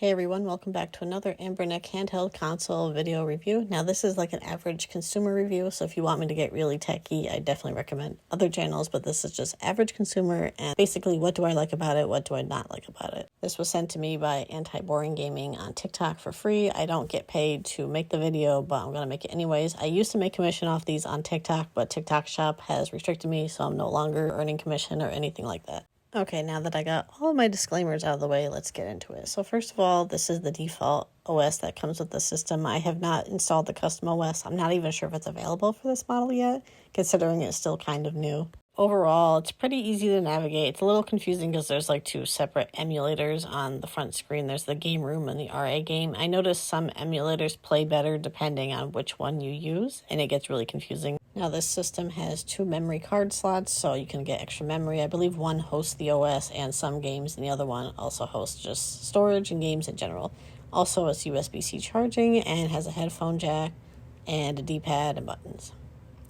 Hey everyone, welcome back to another Anbernic handheld console video review. Now this is like an average consumer review, so if you want me to get really techie, I definitely recommend other channels, but this is just average consumer and basically what do I like about it, what do I not like about it. This was sent to me by Anti-Boring Gaming on TikTok for free. I don't get paid to make the video, but I'm going to make it anyways. I used to make commission off these on TikTok, but TikTok shop has restricted me, so I'm no longer earning commission or anything like that. Okay, now that I got all my disclaimers out of the way, let's get into it. So first of all, this is the default OS that comes with the system. I have not installed the custom OS. I'm not even sure if it's available for this model yet, considering it's still kind of new. Overall, it's pretty easy to navigate. It's a little confusing because there's like two separate emulators on the front screen. There's the game room and the RA game. I noticed some emulators play better depending on which one you use, and it gets really confusing. Now this system has 2 memory card slots, so you can get extra memory. I believe one hosts the OS and some games, and the other one also hosts just storage and games in general. Also, it's USB-C charging and has a headphone jack and a D-pad and buttons.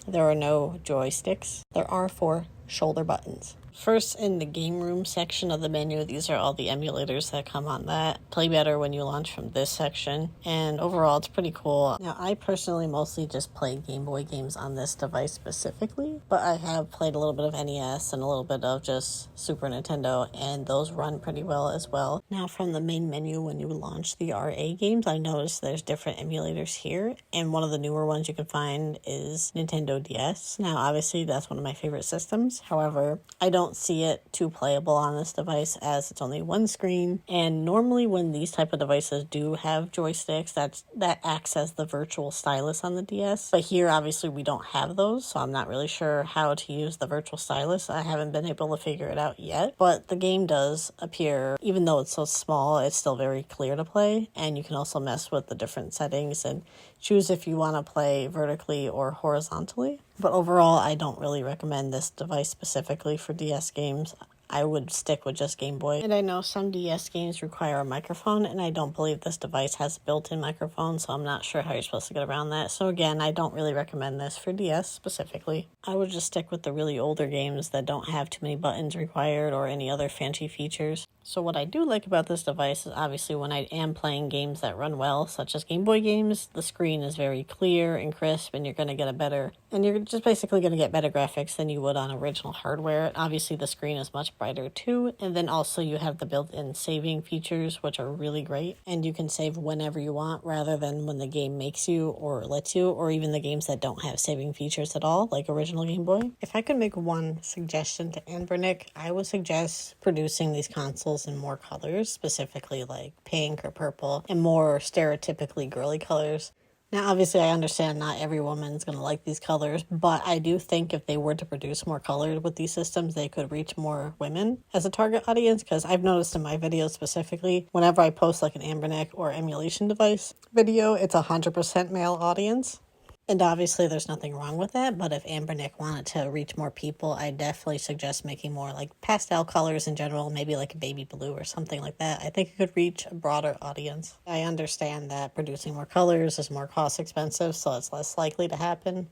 There are no joysticks. There are 4 shoulder buttons. First, in the game room section of the menu, these are all the emulators that come on that. Play better when you launch from this section, and overall it's pretty cool. Now, I personally mostly just play Game Boy games on this device specifically, but I have played a little bit of NES and a little bit of just Super Nintendo, and those run pretty well as well. Now, from the main menu, when you launch the RA games, I noticed there's different emulators here, and one of the newer ones you can find is Nintendo DS. Now, obviously, that's one of my favorite systems. However, I don't see it too playable on this device as it's only one screen, and normally when these type of devices do have joysticks, that acts as the virtual stylus on the DS, but here obviously we don't have those, so I'm not really sure how to use the virtual stylus. I haven't been able to figure it out yet, but the game does appear, even though it's so small, it's still very clear to play, and you can also mess with the different settings and choose if you want to play vertically or horizontally. But overall, I don't really recommend this device specifically for DS games. I would stick with just Game Boy. And I know some DS games require a microphone, and I don't believe this device has a built-in microphone, so I'm not sure how you're supposed to get around that. So again, I don't really recommend this for DS specifically. I would just stick with the really older games that don't have too many buttons required or any other fancy features. So what I do like about this device is obviously when I am playing games that run well, such as Game Boy games, the screen is very clear and crisp, and you're just basically going to get better graphics than you would on original hardware. Obviously the screen is much brighter too, and then also you have the built-in saving features, which are really great, and you can save whenever you want rather than when the game makes you or lets you, or even the games that don't have saving features at all, like original Game Boy. If I could make one suggestion to Anbernic, I would suggest producing these consoles in more colors, specifically like pink or purple, and more stereotypically girly colors. Now, obviously, I understand not every woman's going to like these colors, but I do think if they were to produce more colors with these systems, they could reach more women as a target audience, because I've noticed in my videos specifically, whenever I post like an Anbernic or emulation device video, it's 100% male audience. And obviously there's nothing wrong with that, but if Anbernic wanted to reach more people, I definitely suggest making more like pastel colors in general, maybe like a baby blue or something like that. I think it could reach a broader audience. I understand that producing more colors is more cost expensive, so it's less likely to happen.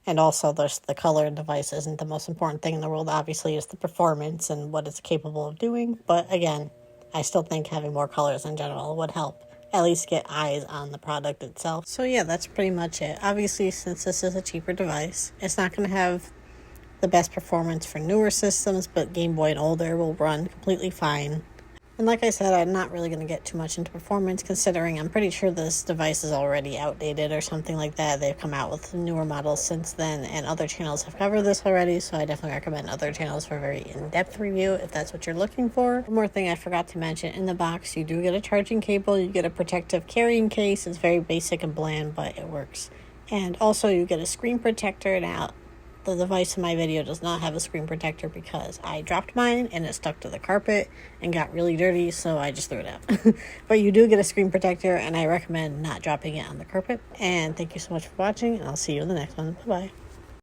And also the color device isn't the most important thing in the world. Obviously it's the performance and what it's capable of doing, but again, I still think having more colors in general would help at least get eyes on the product itself. So yeah, that's pretty much it. Obviously, since this is a cheaper device, it's not going to have the best performance for newer systems, but Game Boy and older will run completely fine. And like I said, I'm not really going to get too much into performance, considering I'm pretty sure this device is already outdated or something like that. They've come out with newer models since then, and other channels have covered this already, so I definitely recommend other channels for a very in-depth review if that's what you're looking for. One more thing I forgot to mention, in the box you do get a charging cable, you get a protective carrying case. It's very basic and bland, but it works. And also you get a screen protector. Now, the device in my video does not have a screen protector because I dropped mine and it stuck to the carpet and got really dirty, so I just threw it out. But you do get a screen protector, and I recommend not dropping it on the carpet. And thank you so much for watching, and I'll see you in the next one. Bye-bye.